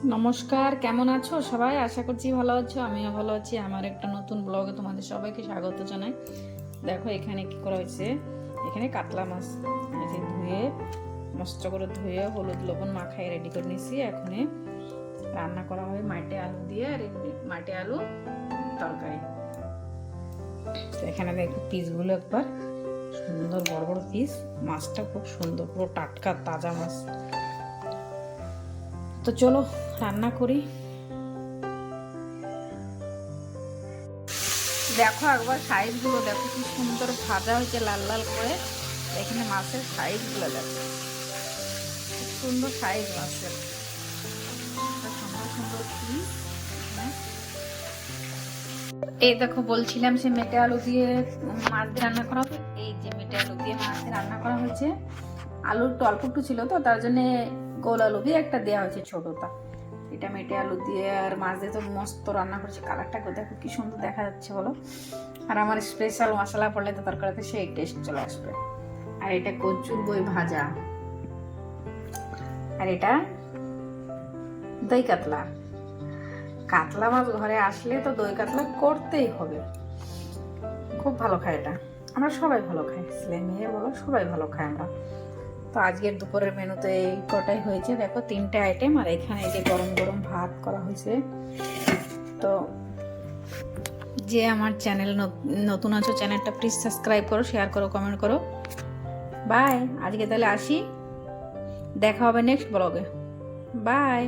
নমস্কার, কেমন আছো সবাই? আশা করছি ভালো আছো। আমিও ভালো আছি। আমার একটা নতুন ব্লগে তোমাদের সবাইকে স্বাগত জানাই। দেখো এখানে কি করা হয়েছে, এখানে কাতলা মাছ ধুয়ে মস্ত করে ধুয়ে হলুদ লবণ মাখায় রেডি করে নিয়েছি। এখন রান্না করা হয় মাটে আলু দিয়ে, আর মাটে আলু তরকারি। তো এখানে দেখো পিসগুলো একবার সুন্দর বড় বড় পিস, মাছটা খুব সুন্দর, পুরো টাটকা তাজা মাছ। তো চলো রান্না করি। দেখো একবার সাইজগুলো দেখো, কি সুন্দর ভাজা হয়েছে লাল লাল করে। এখানে মাছের সাইজগুলো দেখো, খুব সুন্দর সাইজ মাছের, সুন্দর সুন্দর পিস। এই দেখো বলছিলাম সে মেটে আলু দিয়ে মাছ দিয়ে রান্না করা হবে। এই যে মেটে আলু দিয়ে মাছ দিয়ে রান্না করা হয়েছে। আলুর তো অল্প একটু ছিল, তো তার জন্য গোল আলু দিয়ে একটা দেওয়া হয়েছে ছোটটা। এটা মেটে আলু দিয়ে আর মাছ দিয়ে তো মস্ত রান্না করেছে। কালারটা দেখো কি সুন্দর দেখা যাচ্ছে বলো। আর আমার স্পেশাল মশলা পড়লে তো তরকারিতে সেই টেস্ট চলে আসবে। আর এটা কচুর বই ভাজা, আর এটা দই কাতলা। কাতলা মাছ ঘরে আসলে তো দই কাতলা করতেই হবে। খুব ভালো খায় এটা, আমরা সবাই ভালো খাই, ছেলে মেয়ে বলো সবাই ভালো খায় আমরা। তো আজকের দুপুরের মেনুতে এই কটাই হয়েছে। দেখো 3টে আইটেম, আর এখানে এই যে গরম গরম ভাত করা হয়েছে। তো যে আমার চ্যানেল নতুন আছো, চ্যানেলটা প্লিজ সাবস্ক্রাইব করো, শেয়ার করো, কমেন্ট করো। বাই, আজকে তাহলে আসি, দেখা হবে নেক্সট ব্লগে। বাই।